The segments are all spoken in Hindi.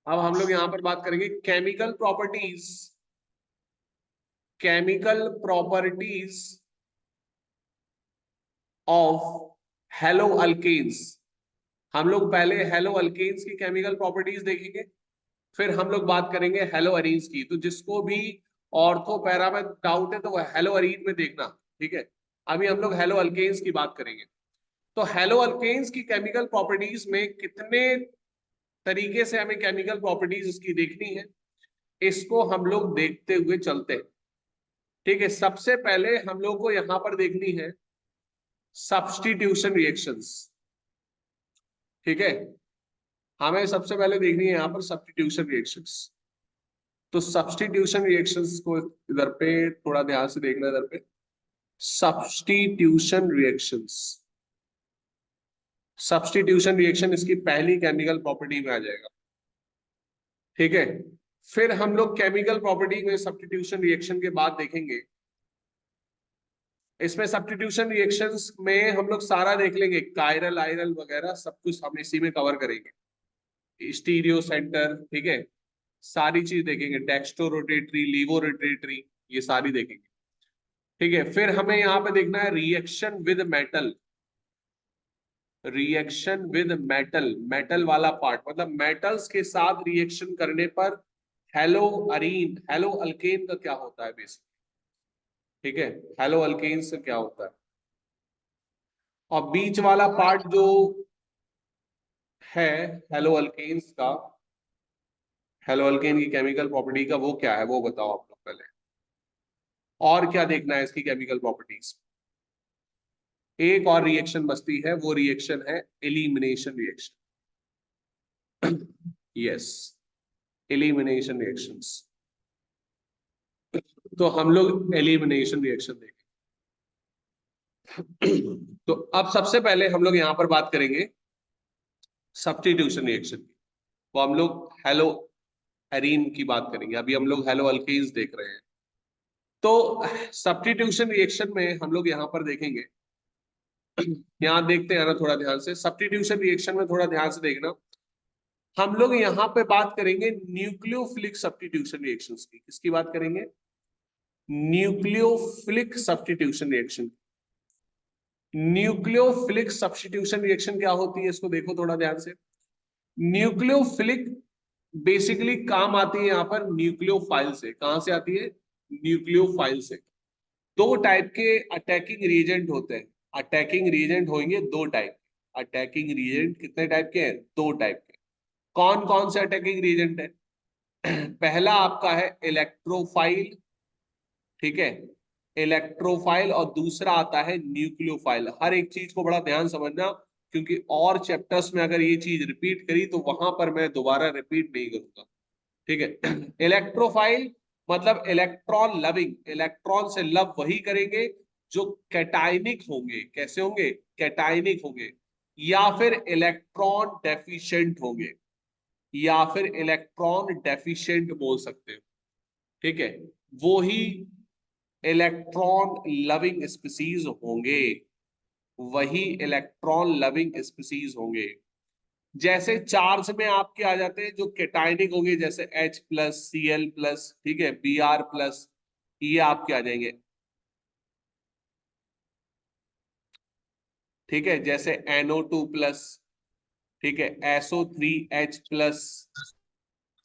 अब हम लोग यहां पर बात करेंगे chemical properties, chemical properties of halo alkanes. हम लोग पहले हेलो अल्केन्स की केमिकल प्रॉपर्टीज देखेंगे, फिर हम लोग बात करेंगे हेलो अरीन्स की। तो जिसको भी ऑर्थो पैरा में डाउट है तो वह हेलो अरीन में देखना, ठीक है। अभी हम लोग हेलो अल्केन्स की बात करेंगे। तो हेलो अल्केन्स की केमिकल प्रॉपर्टीज में कितने तरीके से हमें केमिकल प्रॉपर्टीज इसकी देखनी है, इसको हम लोग देखते हुए चलते हैं, ठीक है। सबसे पहले हम लोग को यहां पर देखनी है सब्स्टिट्यूशन रिएक्शंस, ठीक है। हमें सबसे पहले देखनी है यहां पर सब्स्टिट्यूशन रिएक्शंस। तो सब्स्टिट्यूशन रिएक्शंस को इधर पे थोड़ा ध्यान से देखना, इधर पे सब्स्टिट्यूशन रिएक्शंस। सब्स्टिट्यूशन रिएक्शन इसकी पहली केमिकल प्रॉपर्टी में आ जाएगा, ठीक है। फिर हम लोग केमिकल प्रॉपर्टी में सब्स्टिट्यूशन रिएक्शन के बाद देखेंगे, इसमें सब्स्टिट्यूशन रिएक्शंस में हम लोग सारा देख लेंगे, कायरल आयरल वगैरह सब कुछ हम इसी में कवर करेंगे, स्टीरियो सेंटर, ठीक है। सारी चीज देखेंगे, डेक्स्ट्रो रोटेटरी, लीवो रोटेटरी, ये सारी देखेंगे, ठीक है। फिर हमें यहाँ पे देखना है reaction with metal, reaction with metal, metal वाला पार्ट, मतलब मेटल्स के साथ रिएक्शन करने पर हेलो अरीन, हेलो अल्केन का क्या होता है बेसिक, ठीक है। हेलो अल्केन से क्या होता है, और बीच वाला पार्ट जो है हेलो अल्केन्स का, हेलो अल्केन की केमिकल प्रॉपर्टी का वो क्या है वो बताओ आप लोग पहले। और क्या देखना है इसकी केमिकल प्रॉपर्टीज, एक और रिएक्शन बचती है, वो रिएक्शन है elimination reaction. Yes, elimination reactions. तो हम लोग एलिमिनेशन रिएक्शन देखें। तो अब सबसे पहले हम लोग यहां पर बात करेंगे सब्स्टिट्यूशन रिएक्शन की। तो हम लोग हेलो एरीन की बात करेंगे, अभी हम लोग हेलो अल्केन्स देख रहे हैं। तो सब्स्टिट्यूशन रिएक्शन में हम लोग यहां पर देखेंगे, यहां देखते हैं ना थोड़ा ध्यान से, सब्स्टिट्यूशन रिएक्शन में थोड़ा ध्यान से देखना। हम लोग यहां पे बात करेंगे न्यूक्लियोफिलिक सब्स्टिट्यूशन रिएक्शंस की। किसकी बात करेंगे, nucleophilic substitution reaction. Nucleophilic substitution reaction क्या होती है इसको देखो थोड़ा ध्यान से। न्यूक्लियोफिलिक बेसिकली काम आती है यहां पर न्यूक्लियोफाइल से। कहां से आती है, न्यूक्लियोफाइल से। दो टाइप के अटैकिंग रिएजेंट होते हैं, अटैकिंग रिएजेंट होंगे दो टाइप। अटैकिंग रिएजेंट कितने टाइप के हैं, दो टाइप के। कौन कौन से अटैकिंग रिएजेंट है, पहला आपका है इलेक्ट्रोफाइल, ठीक है, इलेक्ट्रोफाइल, और दूसरा आता है न्यूक्लियोफाइल। हर एक चीज को बड़ा ध्यान समझना, क्योंकि और चैप्टर्स में अगर ये चीज रिपीट करी तो वहां पर मैं दोबारा रिपीट नहीं करूंगा, ठीक है। इलेक्ट्रोफाइल मतलब इलेक्ट्रॉन लविंग, इलेक्ट्रॉन से लव वही करेंगे जो कैटायनिक होंगे। कैसे होंगे, कैटायनिक होंगे, या फिर इलेक्ट्रॉन डेफिशिएंट होंगे, या फिर इलेक्ट्रॉन डेफिशिएंट बोल सकते हो, ठीक है। वो ही इलेक्ट्रॉन लविंग स्पीसीज होंगे, वही इलेक्ट्रॉन लविंग स्पीसीज होंगे। जैसे चार्ज में आपके आ जाते हैं जो कैटायनिक होंगे, जैसे H+, Cl+, ठीक है, Br+, ये आपके आ जाएंगे, ठीक है। जैसे NO2+, ठीक है, SO3H+,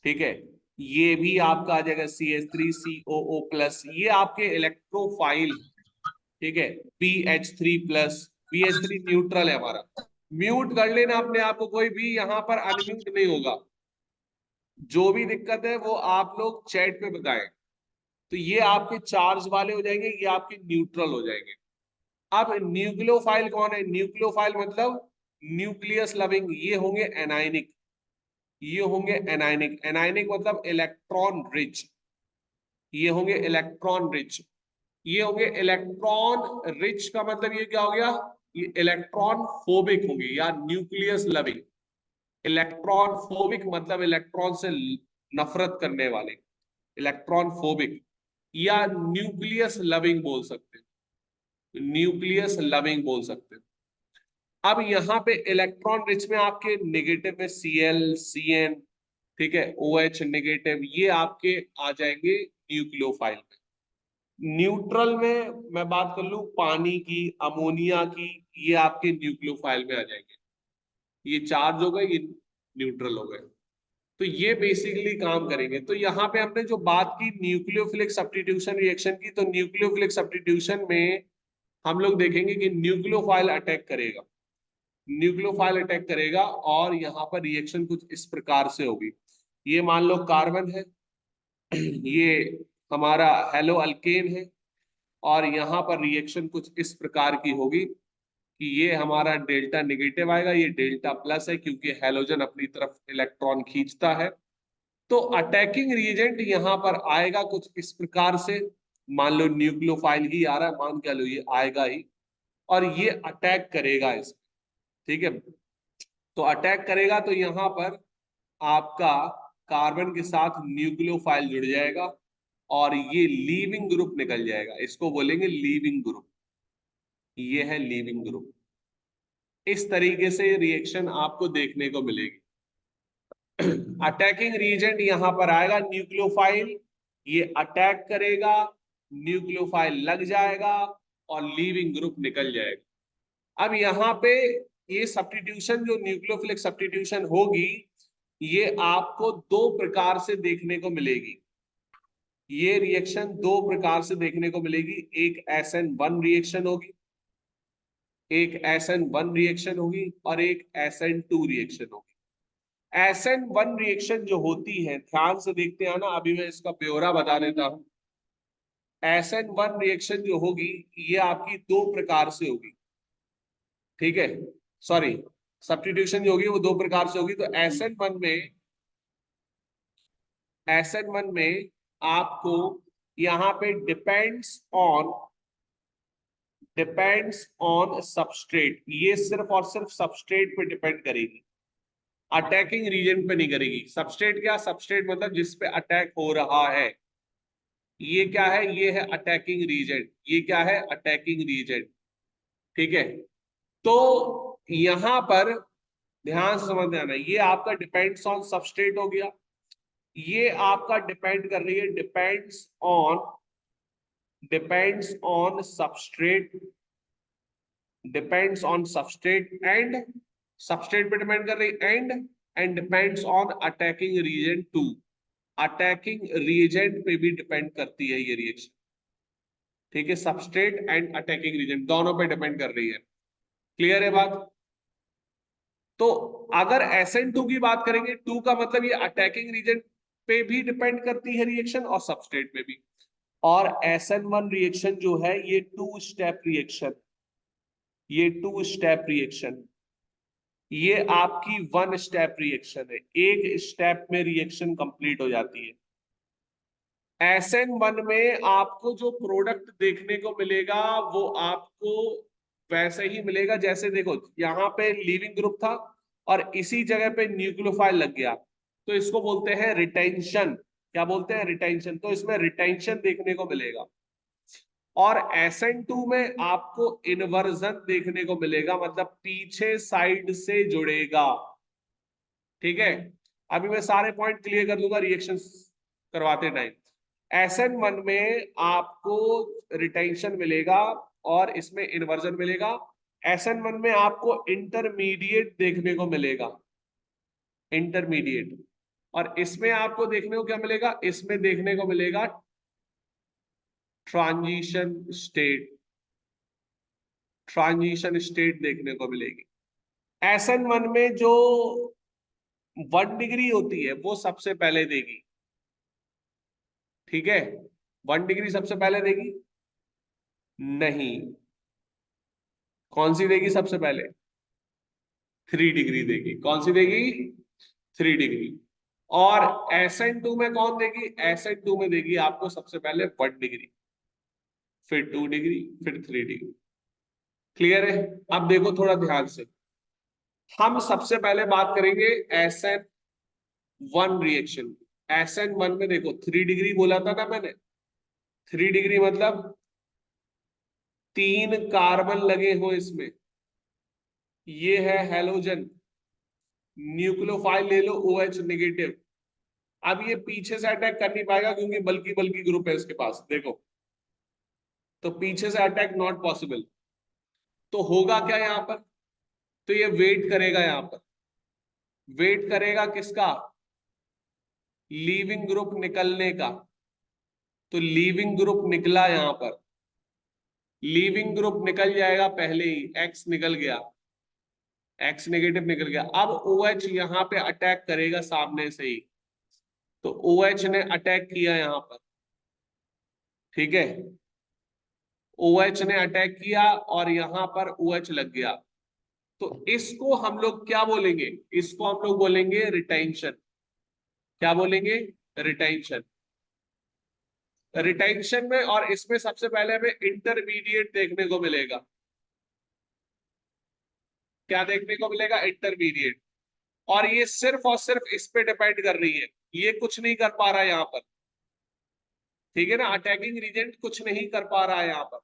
ठीक है, ये भी आपका आ जाएगा CH3COO+, ये आपके इलेक्ट्रोफाइल, ठीक है। BH3+, BH3 न्यूट्रल है हमारा। म्यूट कर लेना अपने आप को, कोई भी यहां पर अनम्यूट नहीं होगा। जो भी दिक्कत है वो आप लोग चैट पे बताएं। तो ये आपके चार्ज वाले हो जाएंगे, ये आपके न्यूट्रल हो जाएंगे। अब न्यूक्लियोफाइल कौन है, न्यूक्लियोफाइल मतलब न्यूक्लियस लविंग, ये होंगे एनायनिक, ये होंगे एनायनिक। एनायनिक मतलब इलेक्ट्रॉन रिच, ये होंगे इलेक्ट्रॉन रिच। ये होंगे इलेक्ट्रॉन रिच का मतलब ये क्या हो गया, ये इलेक्ट्रॉन फोबिक होंगे या न्यूक्लियस लविंग। इलेक्ट्रॉन फोबिक मतलब इलेक्ट्रॉन से नफरत करने वाले, इलेक्ट्रॉन फोबिक, या न्यूक्लियस लविंग बोल सकते हैं, न्यूक्लियस लविंग बोल सकते हैं। अब यहाँ पे इलेक्ट्रॉन रिच में आपके नेगेटिव में Cl, Cn, ठीक है, OH नेगेटिव, ये आपके आ जाएंगे न्यूक्लियोफाइल में। न्यूट्रल में मैं बात कर लूं पानी की, अमोनिया की, ये आपके न्यूक्लियोफाइल में आ जाएंगे। ये चार्ज हो गए, ये न्यूट्रल हो गए। तो ये बेसिकली काम करेंगे। तो यहाँ पे हमने जो बात की न्यूक्लियोफिलिक सब्स्टिट्यूशन रिएक्शन की, तो न्यूक्लियोफिलिक सब्स्टिट्यूशन में हम लोग देखेंगे कि न्यूक्लियोफाइल अटैक करेगा, न्यूक्लियोफाइल अटैक करेगा, और यहाँ पर रिएक्शन कुछ इस प्रकार से होगी। ये मान लो कार्बन है, ये हमारा हेलो अल्केन है, और यहाँ पर रिएक्शन कुछ इस प्रकार की होगी कि ये हमारा डेल्टा नेगेटिव आएगा, ये डेल्टा प्लस है क्योंकि हैलोजन अपनी तरफ इलेक्ट्रॉन खींचता है। तो अटैकिंग रिएजेंट यहाँ पर आएगा कुछ इस प्रकार से, मान लो न्यूक्लियोफाइल ही आ रहा है, मान क्या लो ये आएगा ही, और ये अटैक करेगा इसमें। ठीक है, तो अटैक करेगा तो यहाँ पर आपका कार्बन के साथ न्यूक्लियोफाइल जुड़ जाएगा, और ये लीविंग ग्रुप निकल जाएगा, इसको बोलेंगे लीविंग ग्रुप। ये है लीविंग ग्रुप। इस तरीके से रिएक्शन आपको देखने को मिलेगी। अटैकिंग रीजेंट यहां पर आएगा न्यूक्लियोफाइल, ये अटैक करेगा, न्यूक्लियोफाइल लग जाएगा, और लीविंग ग्रुप निकल जाएगा। अब यहाँ पे ये सब्स्टिट्यूशन जो न्यूक्लियोफिलिक सब्स्टिट्यूशन होगी, ये आपको दो प्रकार से देखने को मिलेगी। ये रिएक्शन दो प्रकार से देखने को मिलेगी, एक SN1 रिएक्शन होगी, एक SN1 रिएक्शन होगी, और एक SN2 रिएक्शन होगी। SN1 रिएक्शन जो होती है, ध्यान से देखते हैं ना, अभी मैं इसका ब्यौरा बता देता हूं। SN1 रिएक्शन जो होगी, ये आपकी दो प्रकार से होगी। ठीक है, सॉरी, सब्स्टिट्यूशन जो होगी वो दो प्रकार से होगी। तो SN1 में आपको यहाँ पे डिपेंड्स ऑन सबस्ट्रेट, ये सिर्फ और सिर्फ सबस्ट्रेट पे डिपेंड करेगी, अटैकिंग रीजन पे नहीं करेगी। सबस्ट्रेट क्या, सबस्ट्रेट मतलब जिस पे अटैक हो रहा है। ये क्या है, ये है अटैकिंग रीजन, ये क्या है अटैकिंग रीजन। ठीक है, तो यहां पर ध्यान से समझ में आना, ये आपका डिपेंड्स ऑन सबस्ट्रेट हो गया, ये आपका डिपेंड कर रही है, depends on substrate, depends on substrate and, substrate पे डिपेंड कर रही है, and depends on attacking region to, attacking reagent पे भी डिपेंड करती है ये रिएक्शन। ठीक है, सबस्ट्रेट एंड अटैकिंग रीजन दोनों पे डिपेंड कर रही है। क्लियर है बात? तो अगर SN2 की बात करेंगे, 2 का मतलब ये अटैकिंग रीजन पे भी डिपेंड करती है रिएक्शन, और सबस्ट्रेट पे भी। और SN1 रिएक्शन जो है, ये 2 स्टेप रिएक्शन, ये 2 स्टेप रिएक्शन, ये आपकी 1 स्टेप रिएक्शन है, एक स्टेप में रिएक्शन कंप्लीट हो जाती है। SN1 में आपको जो प्रोडक्ट देखने को मिलेगा, वो आपको वैसे ही मिलेगा जैसे, देखो यहाँ पे लीविंग ग्रुप था और इसी जगह पे न्यूक्लियोफाइल लग गया, तो इसको बोलते हैं रिटेंशन। क्या बोलते हैं, रिटेंशन। तो इसमें रिटेंशन देखने को मिलेगा। और SN2 में आपको इन्वर्जन देखने को मिलेगा, मतलब पीछे साइड से जुड़ेगा। ठीक है, अभी मैं सारे पॉइंट क्लियर कर दूंगा रिएक्शन करवाते टाइम। SN1 में आपको रिटेंशन मिलेगा और इसमें इन्वर्जन मिलेगा। SN1 में आपको इंटरमीडिएट देखने को मिलेगा, इंटरमीडिएट। और इसमें आपको देखने को क्या मिलेगा, इसमें देखने को मिलेगा ट्रांजिशन स्टेट, ट्रांजिशन स्टेट देखने को मिलेगी। SN1 में जो 1 डिग्री होती है वो सबसे पहले देगी। ठीक है, 1 डिग्री सबसे पहले देगी नहीं, कौन सी देगी सबसे पहले, 3 डिग्री देगी। कौन सी देगी, 3 डिग्री। और SN2 में कौन देगी, SN2 में देगी आपको सबसे पहले 1 डिग्री, फिर 2 डिग्री, फिर 3 डिग्री। क्लियर है? अब देखो थोड़ा ध्यान से, हम सबसे पहले बात करेंगे SN1 रिएक्शन। SN1 में देखो 3 डिग्री बोला था ना मैंने, 3 डिग्री मतलब 3 कार्बन लगे हो इसमें, ये है हेलोजन, न्यूक्लियोफाइल ले लो OH नेगेटिव, अब ये पीछे से अटैक कर नहीं पाएगा क्योंकि बल्कि बल्कि ग्रुप है इसके पास, देखो, तो पीछे से अटैक नॉट पॉसिबल। तो होगा क्या यहां पर, तो ये वेट करेगा यहां पर, वेट करेगा किसका, लीविंग ग्रुप निकलने का। तो लीविंग ग्रुप निकला यहां पर, लीविंग ग्रुप निकल जाएगा पहले ही, एक्स निकल गया, एक्स नेगेटिव निकल गया। अब OH यहां पे अटैक करेगा सामने से ही, तो OH ने अटैक किया यहां पर, ठीक है, OH ने अटैक किया और यहां पर OH लग गया। तो इसको हम लोग क्या बोलेंगे, इसको हम लोग बोलेंगे रिटेंशन। क्या बोलेंगे, रिटेंशन। रिटेंशन में और इसमें सबसे पहले हमें इंटरमीडिएट देखने को मिलेगा। क्या देखने को मिलेगा, इंटरमीडिएट। और ये सिर्फ और सिर्फ इस पे डिपेंड कर रही है, ये कुछ नहीं कर पा रहा है यहां पर, ठीक है ना, अटैकिंग रीजेंट कुछ नहीं कर पा रहा है यहां पर।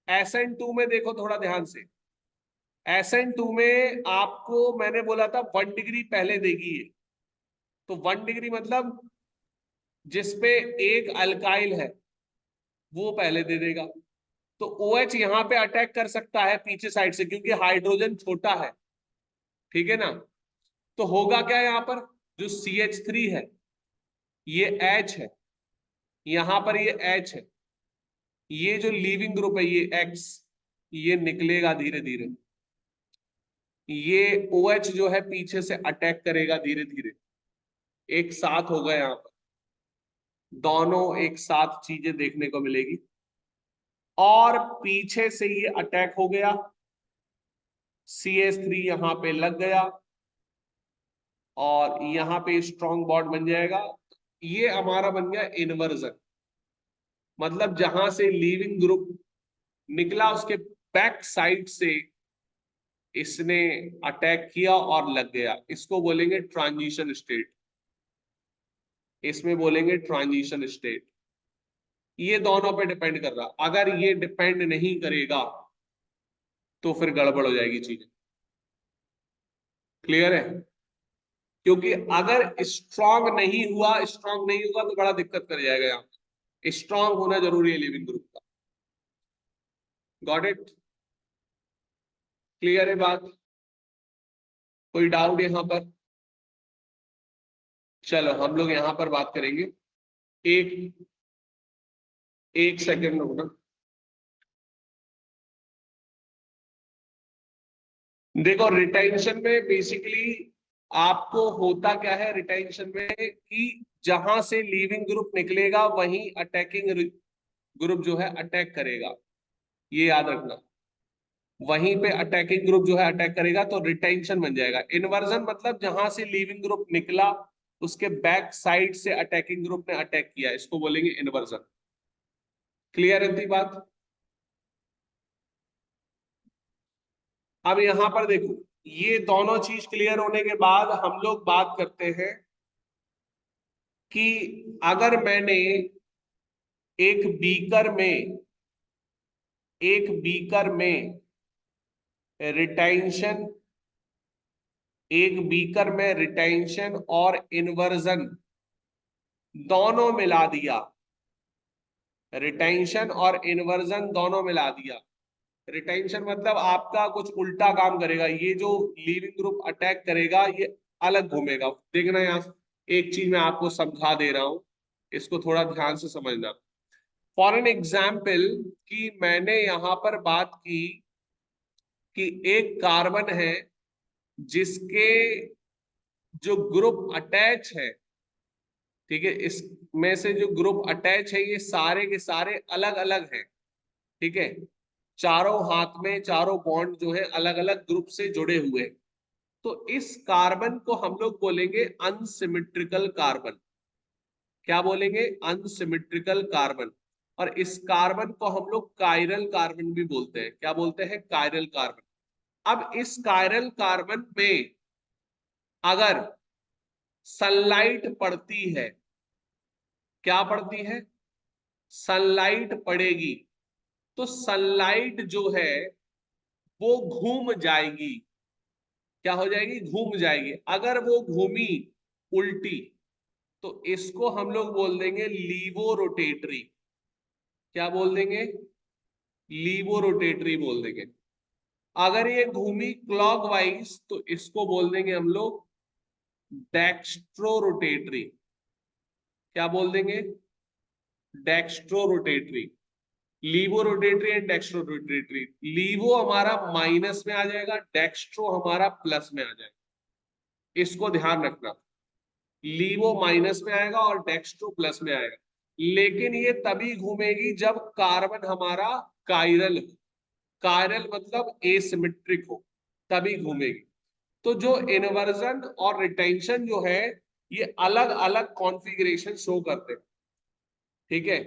SN2 में देखो थोड़ा ध्यान से, SN2 में आपको मैंने बोला था 1 डिग्री पहले देगी ये, तो 1 डिग्री मतलब जिसपे एक अल्काइल है वो पहले दे देगा। तो OH यहां पे अटैक कर सकता है पीछे साइड से क्योंकि हाइड्रोजन छोटा है, ठीक है ना। तो होगा क्या यहां पर, जो CH3 है ये H है, यहां पर ये H है, ये जो लीविंग ग्रुप है ये X, ये निकलेगा धीरे धीरे, ये OH जो है पीछे से अटैक करेगा धीरे धीरे, एक साथ होगा यहां पर, दोनों एक साथ चीजें देखने को मिलेगी। और पीछे से ये अटैक हो गया, CH3 यहां पे लग गया और यहां पे स्ट्रॉन्ग बॉन्ड बन जाएगा। ये हमारा बन गया इन्वर्जन, मतलब जहां से लीविंग ग्रुप निकला उसके बैक साइड से इसने अटैक किया और लग गया, इसको बोलेंगे ट्रांजिशन स्टेट, इसमें बोलेंगे ट्रांजिशन स्टेट। ये दोनों पे डिपेंड कर रहा, अगर ये डिपेंड नहीं करेगा तो फिर गड़बड़ हो जाएगी चीजें। क्लियर है, क्योंकि अगर स्ट्रांग नहीं हुआ, स्ट्रांग नहीं होगा तो बड़ा दिक्कत कर जाएगा यहाँ पे, स्ट्रांग होना जरूरी है लिविंग ग्रुप का। गॉट इट, क्लियर है बात, कोई डाउट यहां पर। चलो हम लोग यहां पर बात करेंगे, एक एक सेकेंड रुकना। देखो रिटेंशन में बेसिकली आपको होता क्या है, रिटेंशन में कि जहां से लीविंग ग्रुप निकलेगा वहीं अटैकिंग ग्रुप जो है अटैक करेगा, ये याद रखना, वहीं पे अटैकिंग ग्रुप जो है अटैक करेगा, तो रिटेंशन बन जाएगा। इन्वर्जन मतलब जहां से लीविंग ग्रुप निकला उसके बैक साइड से अटैकिंग ग्रुप ने अटैक किया, इसको बोलेंगे इन्वर्जन। क्लियर है इतनी बात। अब यहां पर देखो, ये दोनों चीज क्लियर होने के बाद हम लोग बात करते हैं कि अगर मैंने एक बीकर में, एक बीकर में रिटेंशन, एक बीकर में रिटेंशन और इन्वर्जन दोनों मिला दिया, रिटेंशन और इन्वर्जन दोनों मिला दिया। रिटेंशन मतलब आपका कुछ उल्टा काम करेगा, ये जो लीविंग ग्रुप अटैक करेगा ये अलग घूमेगा। देखना यहाँ एक चीज मैं आपको समझा दे रहा हूं, इसको थोड़ा ध्यान से समझना। फॉर एन एग्जाम्पल कि मैंने यहां पर बात की कि एक कार्बन है जिसके जो ग्रुप अटैच है, ठीक है, इसमें से जो ग्रुप अटैच है ये सारे के सारे अलग अलग हैं, ठीक है, चारों हाथ में चारों बॉन्ड जो है अलग अलग ग्रुप से जुड़े हुए हैं। तो इस कार्बन को हम लोग बोलेंगे अनसिमेट्रिकल कार्बन। क्या बोलेंगे, अनसिमेट्रिकल कार्बन। और इस कार्बन को हम लोग कायरल कार्बन भी बोलते हैं। क्या बोलते हैं, कायरल कार्बन। अब इस कायरल कार्बन में अगर सनलाइट पड़ती है, क्या पड़ती है, सनलाइट पड़ेगी, तो सनलाइट जो है वो घूम जाएगी। क्या हो जाएगी, घूम जाएगी। अगर वो घूमी उल्टी, तो इसको हम लोग बोल देंगे लीवो रोटेटरी। क्या बोल देंगे? लीवो रोटेटरी बोल देंगे। अगर ये घूमी क्लॉकवाइज तो इसको बोल देंगे हम लोग डेक्स्ट्रो रोटेटरी। क्या बोल देंगे? Dextro rotatory. Laevo rotatory and dextro rotatory. Laevo हमारा माइनस में आ जाएगा, डेक्स्ट्रो हमारा प्लस में आ जाएगा। इसको ध्यान रखना, लीवो माइनस में आएगा और डेक्स्ट्रो प्लस में आएगा। लेकिन ये तभी घूमेगी जब कार्बन हमारा कायरल हो। कायरल मतलब एसिमेट्रिक हो, तभी घूमेगी। तो जो इन्वर्जन और रिटेंशन जो है ये अलग अलग कॉन्फ़िगरेशन शो करते हैं। ठीक है,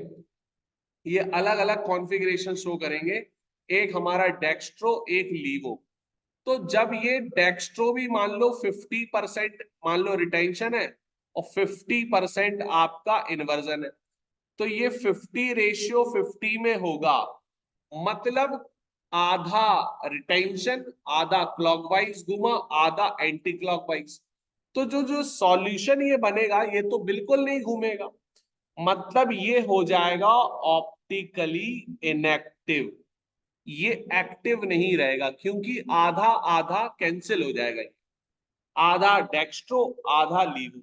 ये अलग अलग कॉन्फ़िगरेशन शो करेंगे, एक हमारा डेक्स्ट्रो, एक लीवो। तो जब ये डेक्स्ट्रो भी मान लो 50% मान लो रिटेंशन है और 50% आपका इन्वर्जन है, तो ये 50:50 में होगा। मतलब आधा रिटेंशन, आधा क्लॉकवाइज घुमा, आधा एंटी क्लॉकवाइज। तो जो जो सॉल्यूशन ये बनेगा ये तो बिल्कुल नहीं घूमेगा, मतलब ये हो जाएगा ऑप्टिकली इनएक्टिव। ये एक्टिव नहीं रहेगा क्योंकि आधा आधा कैंसिल हो जाएगा, आधा डेक्स्ट्रो आधा लीवो,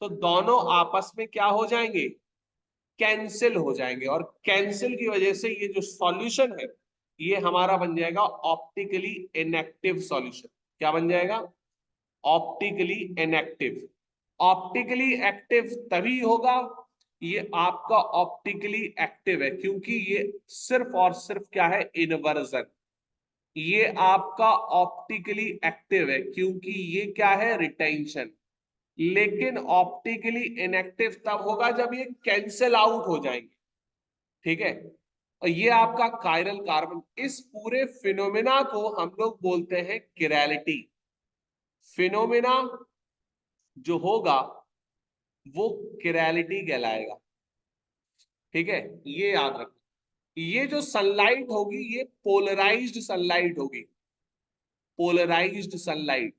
तो दोनों आपस में क्या हो जाएंगे? कैंसिल हो जाएंगे। और कैंसिल की वजह से ये जो सॉल्यूशन है ये हमारा बन जाएगा ऑप्टिकली इनएक्टिव सॉल्यूशन। क्या बन जाएगा? Optically inactive. ऑप्टिकली एक्टिव तभी होगा, ये आपका ऑप्टिकली एक्टिव है क्योंकि ये सिर्फ और सिर्फ क्या है? इन्वर्जन। ये आपका ऑप्टिकली एक्टिव है क्योंकि ये क्या है? रिटेंशन। लेकिन ऑप्टिकली इनएक्टिव तब होगा जब ये कैंसिल आउट हो जाएंगे। ठीक है, और ये आपका कायरल कार्बन। इस पूरे फिनोमेना को हम लोग बोलते हैं किरैलिटी। फिनोमेना जो होगा वो किरैलिटी कहलाएगा। ठीक है, ये याद रखो। ये जो सनलाइट होगी ये पोलराइज्ड सनलाइट होगी, पोलराइज्ड सनलाइट।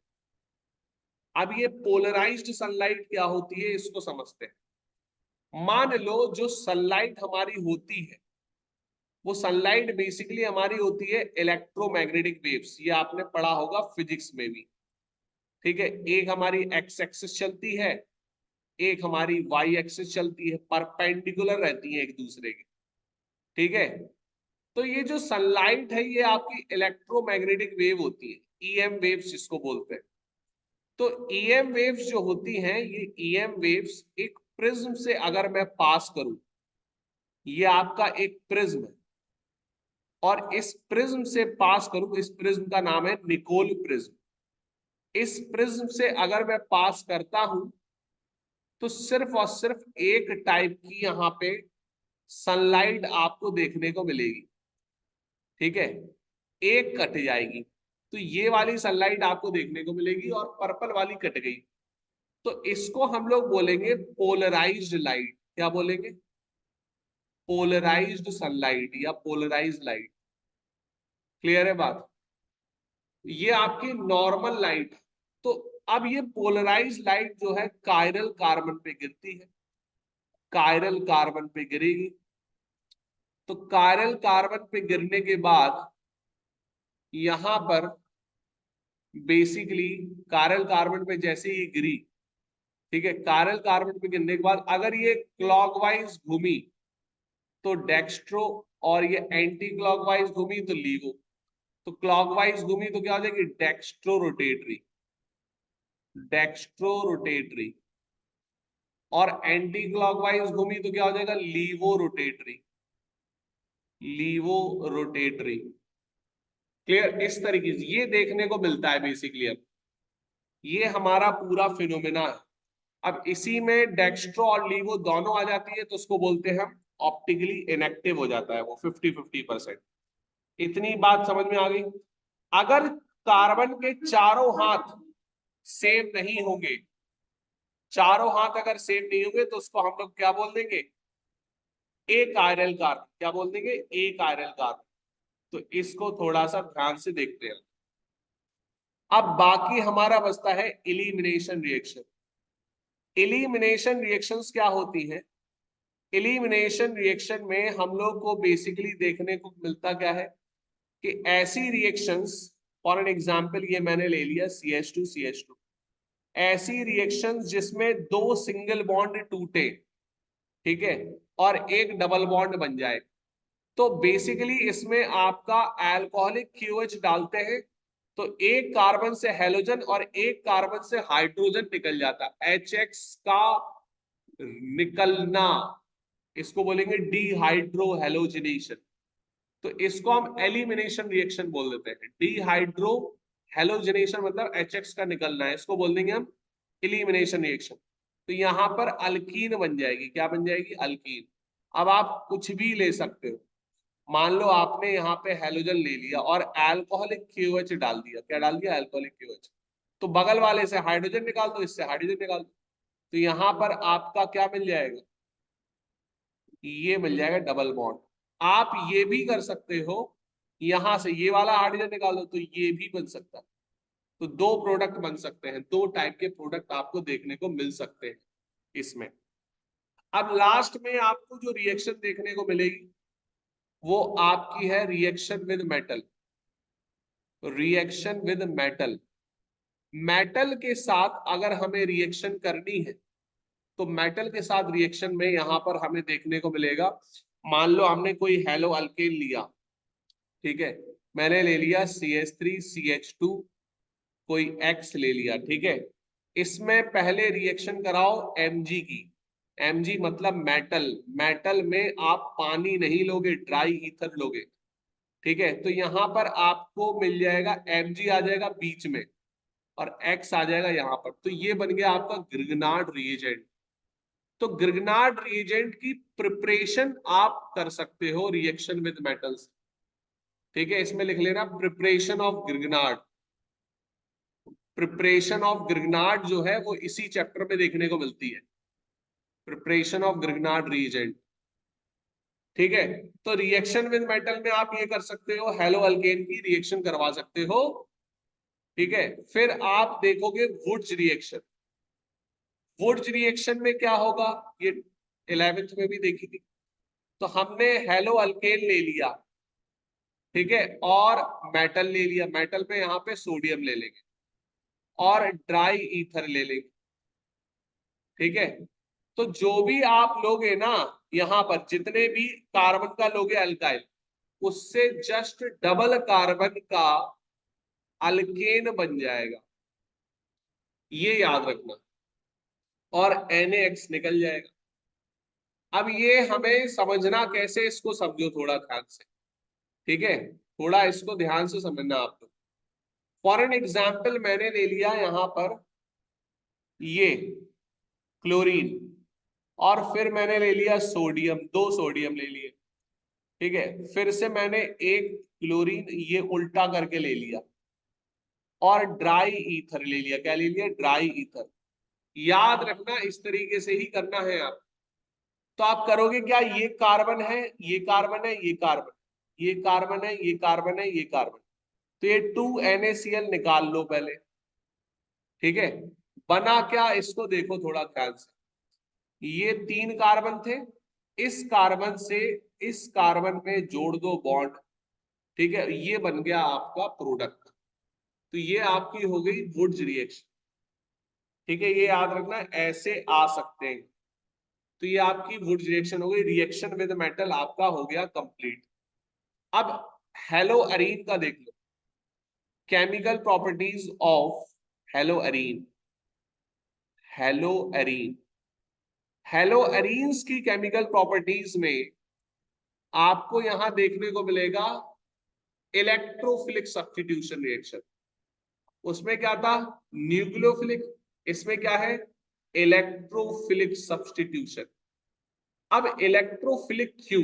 अब ये पोलराइज्ड सनलाइट क्या होती है इसको समझते हैं। मान लो जो सनलाइट हमारी होती है वो सनलाइट बेसिकली हमारी होती है इलेक्ट्रोमैग्नेटिक वेव्स, ये आपने पढ़ा होगा फिजिक्स में भी। ठीक है, एक हमारी एक्स एक्सिस चलती है, एक हमारी वाई एक्सिस चलती है, परपेंडिकुलर रहती है एक दूसरे के। ठीक है, तो ये जो सनलाइट है ये आपकी इलेक्ट्रोमैग्नेटिक वेव होती है, ईएम वेव्स जिसको बोलते हैं। तो ईएम वेव्स जो होती हैं ये ईएम वेव्स एक प्रिज्म से अगर मैं पास करूं, ये आपका एक प्रिज्म है, और इस प्रिज्म से पास करूं, इस प्रिज्म का नाम है निकोल प्रिज्म। इस प्रिज्म से अगर मैं पास करता हूं तो सिर्फ और सिर्फ एक टाइप की यहां पे सनलाइट आपको देखने को मिलेगी। ठीक है, एक कट जाएगी, तो ये वाली सनलाइट आपको देखने को मिलेगी और पर्पल वाली कट गई, तो इसको हम लोग बोलेंगे पोलराइज्ड लाइट। क्या बोलेंगे? पोलराइज्ड सनलाइट या पोलराइज्ड लाइट। क्लियर है बात? ये आपकी नॉर्मल लाइट। तो अब ये पोलराइज्ड लाइट जो है कायरल कार्बन पे गिरती है, कायरल कार्बन पे गिरेगी। तो कायरल कार्बन पे गिरने के बाद यहां पर बेसिकली कायरल कार्बन पे जैसे ही गिरी, ठीक है, कायरल कार्बन पे गिरने के बाद अगर ये क्लॉकवाइज घूमी तो डेक्स्ट्रो, और ये एंटी क्लॉकवाइज घूमी तो लीवो। तो क्लॉकवाइज घूमी तो क्या हो जाएगी? Dextro rotatory, dextro rotatory. और एंटी क्लॉकवाइज घूमी तो क्या हो जाएगा? Laevo rotatory, laevo rotatory. Clear? इस तरीके से ये देखने को मिलता है बेसिकली। अब ये हमारा पूरा फिनोमेना है। अब इसी में डेक्स्ट्रो और लीवो दोनों आ जाती है तो उसको बोलते हैं हम ऑप्टिकली इनएक्टिव हो जाता है वो 50-50%। इतनी बात समझ में आ गई? अगर कार्बन के चारों हाथ सेम नहीं होंगे, चारों हाथ अगर सेम नहीं होंगे तो उसको हम लोग क्या बोल देंगे? एक आयरल कार्बन। क्या बोल देंगे? एक आयरल कार्बन। तो इसको थोड़ा सा ध्यान से देखते हैं। अब बाकी हमारा बचता है इलिमिनेशन रिएक्शन। एलिमिनेशन रिएक्शंस क्या होती हैं? एलिमिनेशन रिएक्शन में हम लोग को बेसिकली देखने को मिलता क्या है कि ऐसी रिएक्शंस, फॉर एन एग्जांपल ये मैंने ले लिया CH2CH2, ऐसी रिएक्शंस जिसमें दो सिंगल बॉन्ड टूटे, ठीक है, और एक डबल बॉन्ड बन जाए, तो बेसिकली इसमें आपका अल्कोहलिक QH डालते हैं तो एक कार्बन से हेलोजन और एक कार्बन से हाइड्रोजन निकल जाता है, HX का निकलना, इसको बोलेंगे डिहाइड्रो हेलोजिनेशन। तो इसको हम एलिमिनेशन रिएक्शन बोल देते हैं। डिहाइड्रो हेलोजिनेशन मतलब HX का निकलना है, इसको बोल देंगे हम एलिमिनेशन रिएक्शन। तो यहां पर अल्कीन बन जाएगी, क्या बन जाएगी? अल्कीन। अब आप कुछ भी ले सकते हो, मान लो आपने यहाँ पे हेलोजन ले लिया और अल्कोहलिक QH डाल दिया, क्या डाल दिया? Alcoholic QH। तो बगल वाले से हाइड्रोजन निकाल दो, इससे हाइड्रोजन निकाल दो, तो यहाँ पर आपका क्या मिल जाएगा? ये मिल जाएगा डबल बॉन्ड। आप ये भी कर सकते हो, यहां से ये वाला हाइड्रोजन निकाल दो तो ये भी बन सकता है। तो दो प्रोडक्ट बन सकते हैं, दो टाइप के प्रोडक्ट आपको देखने को मिल सकते हैं इसमें। अब लास्ट में आपको जो रिएक्शन देखने को मिलेगी वो आपकी है reaction with metal. Reaction with metal, metal के साथ अगर हमें रिएक्शन करनी है तो मेटल के साथ रिएक्शन में यहां पर हमें देखने को मिलेगा, मान लो हमने कोई हेलो अल्केन लिया, ठीक है, मैंने ले लिया CH3CH2, कोई X ले लिया, ठीक है, इसमें पहले रिएक्शन कराओ Mg की। Mg मतलब मेटल, मेटल में आप पानी नहीं लोगे, ड्राई ईथर लोगे, ठीक है। तो यहां पर आपको मिल जाएगा Mg आ जाएगा बीच में और X आ जाएगा यहां पर, तो ये बन गया आपका ग्रिग्नार्ड रिएजेंट। तो ग्रिग्नार्ड रिएजेंट की प्रिपरेशन आप कर सकते हो रिएक्शन विद मेटल्स, ठीक है, इसमें लिख लेना preparation of Grignard. Preparation of Grignard जो है वो इसी चैप्टर में देखने को मिलती है, प्रिपरेशन ऑफ ग्रिग्नार्ड रिएजेंट, ठीक है। तो रिएक्शन विद मेटल में आप ये कर सकते हो, हेलो अल्केन की रिएक्शन करवा सकते हो, ठीक है। फिर आप देखोगे वुड्स रिएक्शन। वुड्स रिएक्शन में क्या होगा, ये 11th में भी देखी थी। तो हमने हेलो अल्केन ले लिया, ठीक है, और मेटल ले लिया, मेटल पे यहाँ पे सोडियम ले लेंगे और ड्राई ईथर ले लेंगे, ठीक है। तो जो भी आप लोगे ना, यहाँ पर जितने भी कार्बन का लोगे अल्काइल, उससे जस्ट डबल कार्बन का अल्केन बन जाएगा, ये याद रखना, और NaX निकल जाएगा। अब ये हमें समझना कैसे, इसको समझो थोड़ा ध्यान से, ठीक है, थोड़ा इसको ध्यान से समझना आप लोग। फॉर एन एग्जाम्पल मैंने ले लिया यहाँ पर ये क्लोरीन, और फिर मैंने ले लिया सोडियम, दो सोडियम ले लिए, ठीक है, फिर से मैंने एक क्लोरीन ये उल्टा करके ले लिया और ड्राई ईथर ले लिया, क्या ले लिया? Dry ether. याद रखना इस तरीके से ही करना है आप। तो आप करोगे क्या, ये कार्बन है, ये कार्बन है, ये कार्बन, ये कार्बन है, ये कार्बन है, ये कार्बन, तो ये 2NaCl निकाल लो पहले, ठीक है। बना क्या, इसको देखो थोड़ा ध्यान से, ये तीन कार्बन थे, इस कार्बन से इस कार्बन में जोड़ दो बॉन्ड, ठीक है, ये बन गया आपका प्रोडक्ट। तो ये आपकी हो गई वुड्स रिएक्शन, ठीक है, ये याद रखना ऐसे आ सकते हैं। तो ये आपकी वुड्स रिएक्शन हो गई, रिएक्शन विद मेटल आपका हो गया कंप्लीट। अब हेलो अरीन का देख लो, chemical properties of haloarene. Haloarene, haloarenes की केमिकल प्रॉपर्टीज में आपको यहां देखने को मिलेगा इलेक्ट्रोफिलिक सब्स्टिट्यूशन रिएक्शन। उसमें क्या था? न्यूक्लियोफिलिक, इसमें क्या है? Electrophilic substitution. अब इलेक्ट्रोफिलिक क्यों?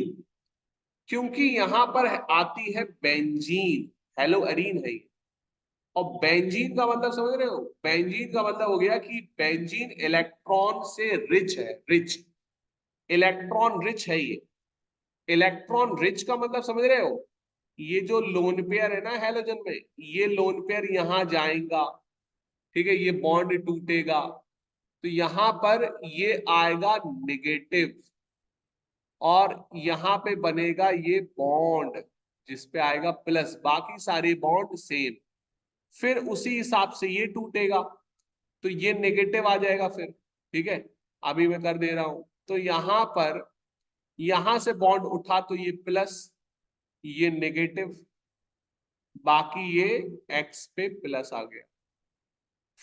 क्योंकि यहां पर आती है बेंजीन, हेलो अरीन है ये। और बेंजीन का मतलब समझ रहे हो? बेंजीन का मतलब हो गया कि बेंजीन इलेक्ट्रॉन से रिच है, रिच, इलेक्ट्रॉन रिच है ये। इलेक्ट्रॉन रिच का मतलब समझ रहे हो? ये जो लोन पेयर है ना हैलोजन में, ये लोन पेयर यहां जाएगा, ठीक है, ये बॉन्ड टूटेगा, तो यहां पर ये आएगा नेगेटिव, और यहां पे बनेगा ये बॉन्ड जिसपे आएगा प्लस, बाकी सारे बॉन्ड सेम। फिर उसी हिसाब से ये टूटेगा तो ये नेगेटिव आ जाएगा फिर। ठीक है, अभी मैं कर दे रहा हूं। तो यहां पर यहां से बॉन्ड उठा तो ये प्लस, ये नेगेटिव, बाकी ये एक्स पे प्लस आ गया।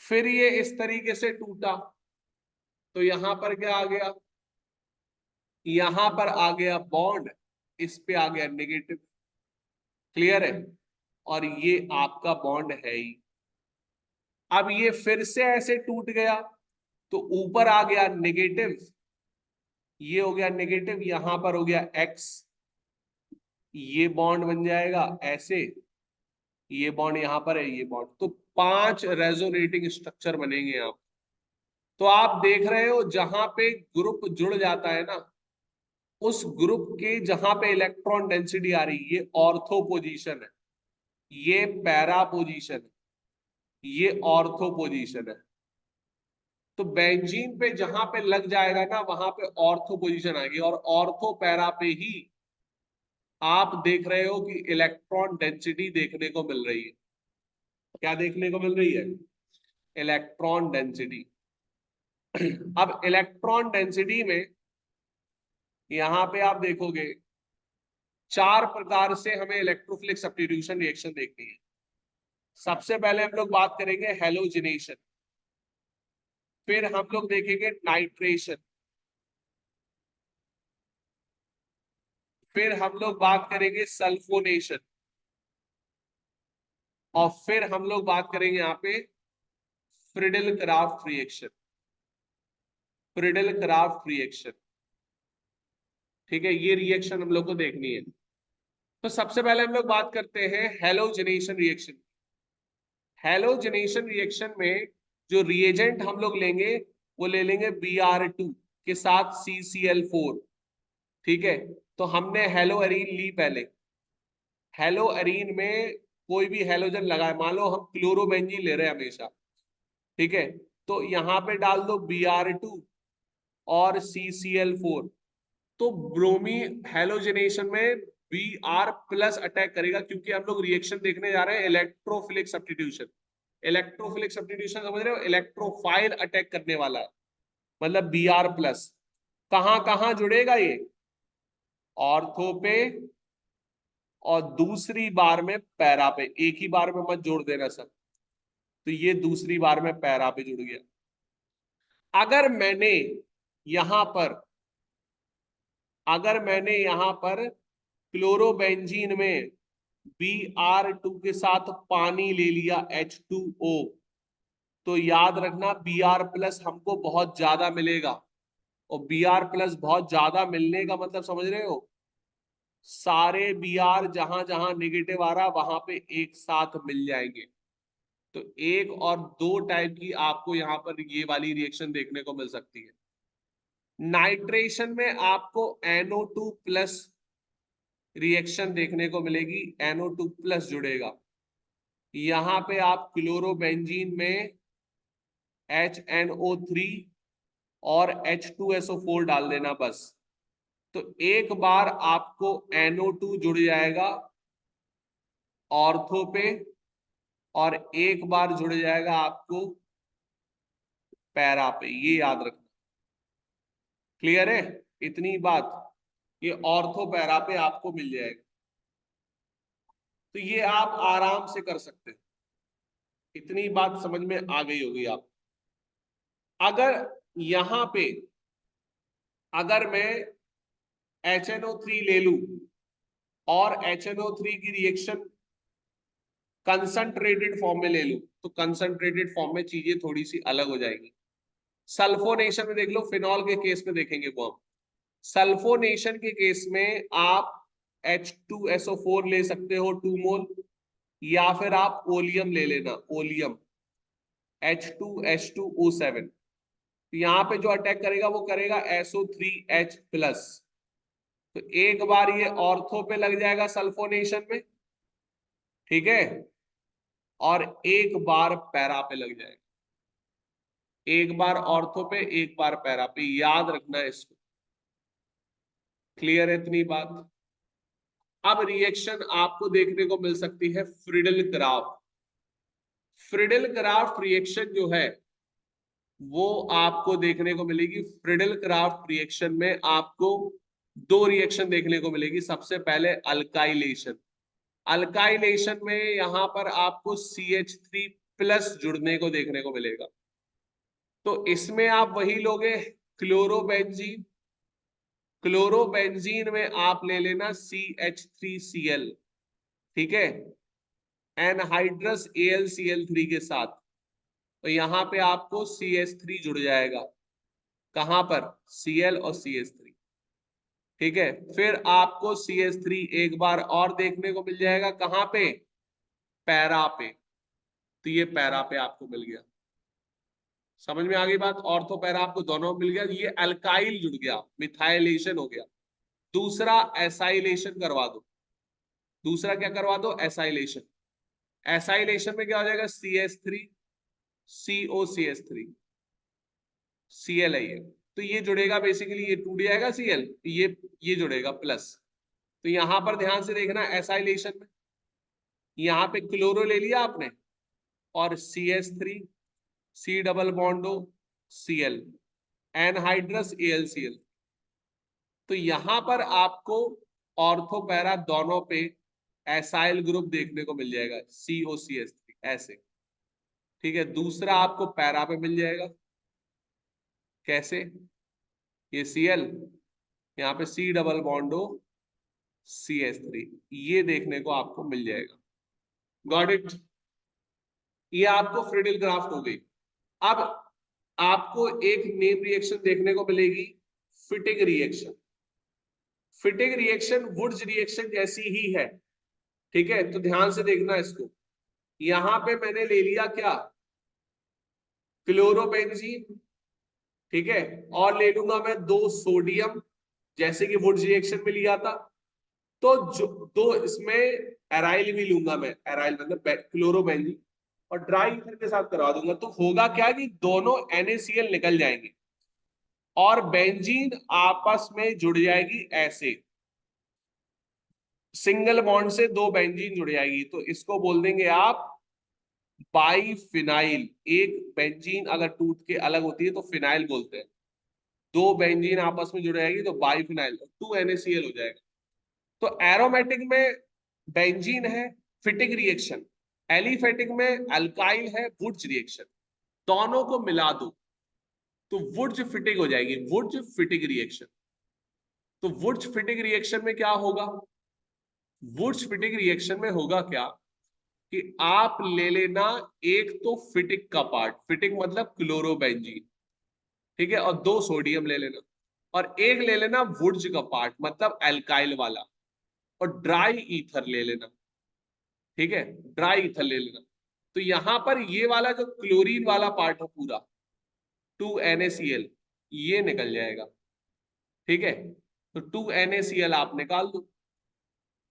फिर ये इस तरीके से टूटा तो यहां पर क्या आ गया, यहां पर आ गया बॉन्ड, इस पे आ गया नेगेटिव। क्लियर है, और ये आपका बॉन्ड है ही। अब ये फिर से ऐसे टूट गया तो ऊपर आ गया नेगेटिव, ये हो गया नेगेटिव, यहां पर हो गया एक्स, ये बॉन्ड बन जाएगा ऐसे, ये बॉन्ड यहां पर है, ये बॉन्ड, तो 5 रेजोनेटिंग स्ट्रक्चर बनेंगे यहां। तो आप देख रहे हो जहां पे ग्रुप जुड़ जाता है ना, उस ग्रुप के जहां पे इलेक्ट्रॉन डेंसिटी आ रही है, ये ऑर्थो पोजीशन है, ये पैरा पोजीशन है, ये ऑर्थो पोजीशन है। तो बेंजीन पे जहां पे लग जाएगा ना, वहां पे ऑर्थो पोजीशन आएगी, और ऑर्थो पैरा पे ही आप देख रहे हो कि इलेक्ट्रॉन डेंसिटी देखने को मिल रही है। क्या देखने को मिल रही है? Electron density. अब इलेक्ट्रॉन डेंसिटी में यहां पे आप देखोगे 4 प्रकार से हमें इलेक्ट्रोफिलिक सब्स्टिट्यूशन रिएक्शन देखनी है। सबसे पहले हम लोग बात करेंगे हेलोजिनेशन, फिर हम लोग देखेंगे नाइट्रेशन, फिर हम लोग बात करेंगे सल्फोनेशन, और फिर हम लोग बात करेंगे यहाँ पे Friedel Crafts reaction. Friedel Crafts reaction, ठीक है, ये रिएक्शन हम लोग को देखनी है। तो सबसे पहले हम लोग बात करते हैं हेलोजिनेशन रिएक्शन। हेलोजिनेशन रिएक्शन में जो रिएजेंट हम लोग लेंगे वो ले लेंगे Br2 के साथ CCl4। ठीक है, तो हमने हेलो एरीन ली पहले। हेलो एरीन में कोई भी हेलोजन लगाए, मान लो हम क्लोरोबेंजीन ले रहे हैं हमेशा, ठीक है, तो यहां पे डाल दो Br2 और CCl4। तो ब्रोमी हेलोजिनेशन में Br प्लस अटैक करेगा, क्योंकि हम लोग रिएक्शन देखने जा रहे हैं इलेक्ट्रोफिलिक सब्स्टिट्यूशन। इलेक्ट्रोफिलिक सब्स्टिट्यूशन समझ रहे हो, इलेक्ट्रोफाइल अटैक करने वाला है, मतलब Br प्लस। कहां कहां जुड़ेगा ये? ऑर्थो पे, और दूसरी बार में पैरा पे। एक ही बार में मत जोड़ देना सर, तो ये दूसरी बार में पैरा पे जुड़ गया। अगर मैंने यहां पर अगर मैंने यहां पर क्लोरोबेंजीन में Br2 के साथ पानी ले लिया H2O, तो याद रखना Br प्लस हमको बहुत ज्यादा मिलेगा, और Br प्लस बहुत ज्यादा मिलने का मतलब समझ रहे हो, सारे Br जहां जहां नेगेटिव आ रहा वहां पे एक साथ मिल जाएंगे। तो एक और दो टाइप की आपको यहाँ पर ये वाली रिएक्शन देखने को मिल सकती है। नाइट्रेशन में आपको NO2 प्लस रिएक्शन देखने को मिलेगी, NO2 प्लस जुड़ेगा। यहां पे आप क्लोरोबेंजीन में HNO3 और H2SO4 डाल देना बस। तो एक बार आपको NO2 जुड़ जाएगा ऑर्थो पे, और एक बार जुड़ जाएगा आपको पैरा पे, ये याद रखना। क्लियर है इतनी बात? ये ऑर्थो पैरा पे आपको मिल जाएगा, तो ये आप आराम से कर सकते हैं। इतनी बात समझ में आ गई होगी आप। अगर यहां पे अगर मैं HNO3 ले लूं और HNO3 की रिएक्शन कंसंट्रेटेड फॉर्म में ले लूं, तो कंसंट्रेटेड फॉर्म में चीजें थोड़ी सी अलग हो जाएगी। सल्फोनेशन में देख लो, फिनॉल के केस में देखेंगे वो हम। सल्फोनेशन के केस में आप H2SO4 ले सकते हो 2 मोल, या फिर आप ओलियम ले लेना, ओलियम H2H2O7। यहां पे जो अटैक करेगा वो करेगा SO3H प्लस। तो एक बार ये ऑर्थो पे लग जाएगा सल्फोनेशन में, ठीक है, और एक बार पैरा पे लग जाएगा। एक बार ऑर्थो पे, एक बार पैरा पे, याद रखना है इसको। क्लियर है इतनी बात? अब रिएक्शन आपको देखने को मिल सकती है Friedel craft. Friedel craft reaction जो है वो आपको देखने को मिलेगी। फ्रीडल क्राफ्ट रिएक्शन में आपको दो रिएक्शन देखने को मिलेगी। सबसे पहले अल्काइलेशन। अल्काइलेशन में यहां पर आपको CH3 प्लस जुड़ने को देखने को मिलेगा। तो इसमें आप वही लोगे क्लोरोबेंजीन। क्लोरोबेंजीन में आप ले लेना CH3Cl, ठीक है, एनहाइड्रस AlCl3 के साथ। तो यहां पे आपको CH3 जुड़ जाएगा। कहां पर? Cl और CH3, ठीक है। फिर आपको CH3 एक बार और देखने को मिल जाएगा। कहां पे? पैरा पे। तो ये पैरा पे आपको मिल गया। समझ में आ गई बात? ऑर्थो पैरा आपको दोनों मिल गया। ये अल्काइल जुड़ गया, मिथाइलेशन हो गया। दूसरा एसाइलेशन करवा दो। दूसरा क्या करवा दो? एसाइलेशन। एसाइलेशन में क्या हो जाएगा? CH3 COCH3 Cl है ये। तो ये जुड़ेगा बेसिकली, ये टूट जाएगा Cl, ये जुड़ेगा प्लस। तो यहां पर ध्यान से देखना, एसाइलेशन में यहां पे क्लोरो ले लिया आपने और CH3 C double बॉन्डो Cl, anhydrous AlCl। तो यहां पर आपको ऑर्थो पैरा दोनों पे एसाइल ग्रुप देखने को मिल जाएगा, COCH3 ऐसे, ठीक है। दूसरा आपको पैरा पे मिल जाएगा। कैसे? ये Cl, यहाँ पे C डबल बॉन्डो CH3, ये देखने को आपको मिल जाएगा। Got it? ये आपको फ्रीडल क्राफ्ट हो गई। अब आपको एक नेम रिएक्शन देखने को मिलेगी, fitting reaction. Fitting reaction Wurtz reaction जैसी ही है, ठीक है। तो ध्यान से देखना इसको। यहां पे मैंने ले लिया क्या? क्लोरोबेंजीन, ठीक है, और ले लूंगा मैं 2 सोडियम, जैसे कि वुड्स रिएक्शन में लिया था। तो जो दो इसमें एराइल भी लूंगा मैं, एराइल मतलब क्लोरोबेंजीन, और ड्राई ईथर के साथ करवा दूंगा। तो होगा क्या कि दोनों NaCl निकल जाएंगे और बेंजीन आपस में जुड़ जाएगी ऐसे, सिंगल बॉन्ड से 2 बेंजीन जुड़ जाएगी। तो इसको बोल देंगे आप बाईफिनाइल। एक बेंजीन अगर टूट के अलग होती है तो फिनाइल बोलते हैं। 2 बेंजीन आपस में जुड़ जाएगी तो बाईफिनाइल, 2 NaCl हो जाएगा। तो एरोमेटिक में बेंजीन है, फिटिंग रिएक्शन। एलिफेटिक में अल्काइल है, वुड्स रिएक्शन। दोनों को मिला दो तो वुड्स फिटिंग हो जाएगी, वुड्स फिटिंग रिएक्शन। तो वुड्स फिटिंग रिएक्शन में क्या होगा? वुड्स फिटिंग रिएक्शन में होगा क्या कि आप ले लेना एक तो फिटिक का पार्ट, फिटिक मतलब क्लोरोबेंजीन, ठीक है, और 2 सोडियम ले लेना, और एक ले लेना वुड्स का पार्ट मतलब एल्काइल वाला, और ड्राई ईथर ले लेना, ठीक है, ड्राई ईथर ले लेना। तो यहां पर ये वाला जो क्लोरीन वाला पार्ट है पूरा 2 NaCl, ये निकल जाएगा, ठीक है। तो 2 NaCl आप निकाल दो।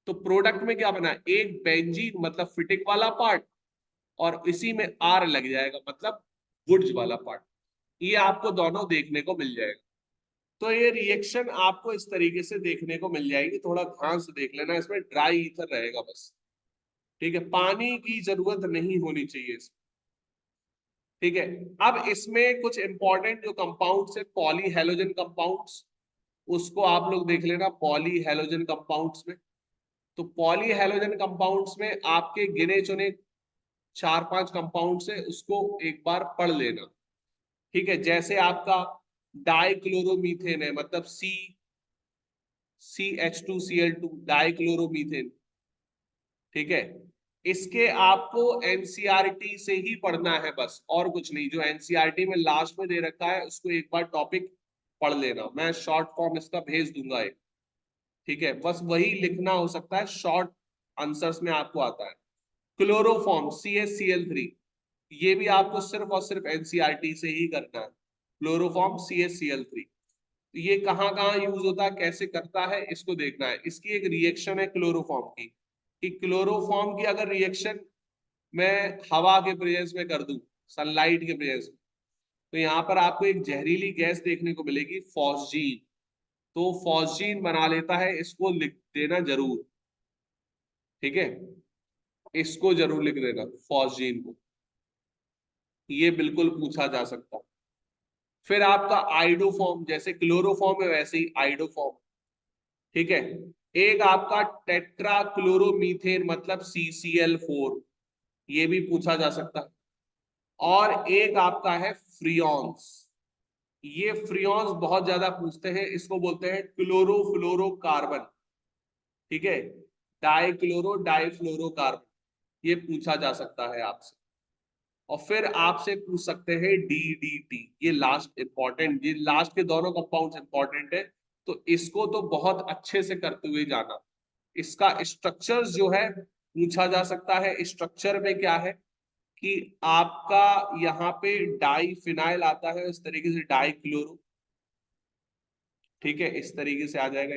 तो प्रोडक्ट में क्या बना? एक बेंजीन मतलब फिटिक वाला पार्ट, और इसी में R लग जाएगा मतलब वुड्स वाला पार्ट। ये आपको दोनों देखने को मिल जाएगा। तो ये रिएक्शन आपको इस तरीके से देखने को मिल जाएगी। थोड़ा ध्यान से देख लेना, इसमें ड्राई ईथर रहेगा बस, ठीक है, पानी की जरूरत नहीं होनी चाहिए इसमें, ठीक है। अब इसमें कुछ इंपॉर्टेंट जो कंपाउंड्स है, पॉली हेलोजन कंपाउंड्स, उसको आप लोग देख लेना पॉली हेलोजन कंपाउंड्स में। तो पॉली हेलोजन कंपाउंड्स में आपके गिने चुने 4-5 कंपाउंड्स है, उसको एक बार पढ़ लेना, ठीक है। जैसे आपका डाइक्लोरोमीथेन है, मतलब CH2Cl2 डाइक्लोरोमीथेन, ठीक है। इसके आपको एनसीईआरटी से ही पढ़ना है बस, और कुछ नहीं। जो एनसीईआरटी में लास्ट में दे रखा है उसको एक बार टॉपिक पढ़ लेना। मैं शॉर्ट फॉर्म इसका भेज दूंगा एक, ठीक है, बस वही लिखना हो सकता है, शॉर्ट आंसर्स में आपको आता है। क्लोरोफॉर्म CHCl3, ये भी आपको सिर्फ और सिर्फ एनसीईआरटी से ही करना है। क्लोरोफॉर्म CHCl3, ये कहाँ कहाँ यूज होता है, कैसे करता है, इसको देखना है। इसकी एक रिएक्शन है क्लोरोफॉर्म की, कि क्लोरोफॉर्म की अगर रिएक्शन मैं हवा के प्रेजेंस में कर दूं, सनलाइट के प्रेजेंस में, तो यहाँ पर आपको एक जहरीली गैस देखने को मिलेगी फॉस्जीन, तो फॉस्जीन बना लेता है, इसको लिख देना जरूर, ठीक है, इसको जरूर लिख देना फॉस्जीन को, ये बिल्कुल पूछा जा सकता है। फिर आपका आइडोफॉर्म, जैसे क्लोरोफॉर्म है वैसे ही आइडोफॉर्म, ठीक है। एक आपका टेट्रा क्लोरोमीथेन मतलब CCl4, ये भी पूछा जा सकता है। और एक आपका है फ्रियॉन्स, ये फ्रियॉन्स बहुत ज्यादा पूछते हैं, इसको बोलते हैं क्लोरोफ्लोरोकार्बन, ठीक है, डाइफ्लोरोकार्बन, ये पूछा जा सकता है आपसे। और फिर आपसे पूछ सकते हैं DDT, ये लास्ट इंपॉर्टेंट, ये लास्ट के दोनों कंपाउंड्स इंपॉर्टेंट है, तो इसको तो बहुत अच्छे से करते हुए जाना। इसका स्ट्रक्चर जो है पूछा जा सकता है, स्ट्रक्चर में क्या है कि आपका यहाँ पे डाइफिनाइल आता है, इस तरीके से डाइक्लोरो, ठीक है, इस तरीके से आ जाएगा,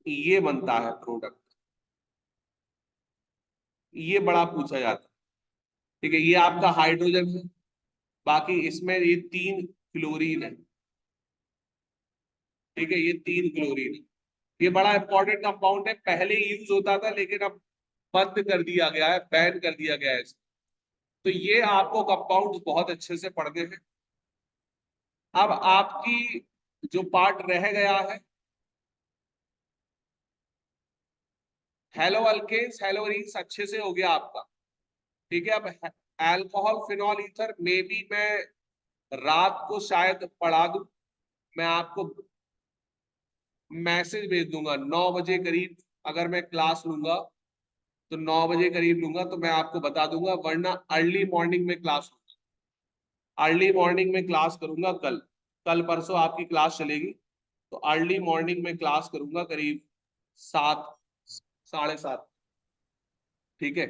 ये बनता है प्रोडक्ट, ये बड़ा पूछा जाता है, ठीक है। ये आपका हाइड्रोजन है, बाकी इसमें ये 3 क्लोरीन है, ठीक है, ये 3 क्लोरीन है, ये बड़ा इंपॉर्टेंट कंपाउंड है, पहले यूज होता था लेकिन अब बंद कर दिया गया है, बैन कर दिया गया है। तो ये आपको कंपाउंड बहुत अच्छे से पढ़ने हैं। अब आपकी जो पार्ट रह गया है, हेलो अल्केन्स हेलो एरीन्स अच्छे से हो गया आपका, ठीक है। अब अल्कोहल फिनॉल ईथर में भी मैं रात को शायद पढ़ा दूं, मैं आपको मैसेज भेज दूंगा 9 बजे करीब, अगर मैं क्लास लूंगा तो 9 बजे करीब लूंगा, तो मैं आपको बता दूंगा, वरना अर्ली मॉर्निंग में क्लास, अर्ली मॉर्निंग में क्लास करूंगा कल, कल परसों आपकी क्लास चलेगी, तो अर्ली मॉर्निंग में क्लास करूंगा करीब 7, 7:30, ठीक है।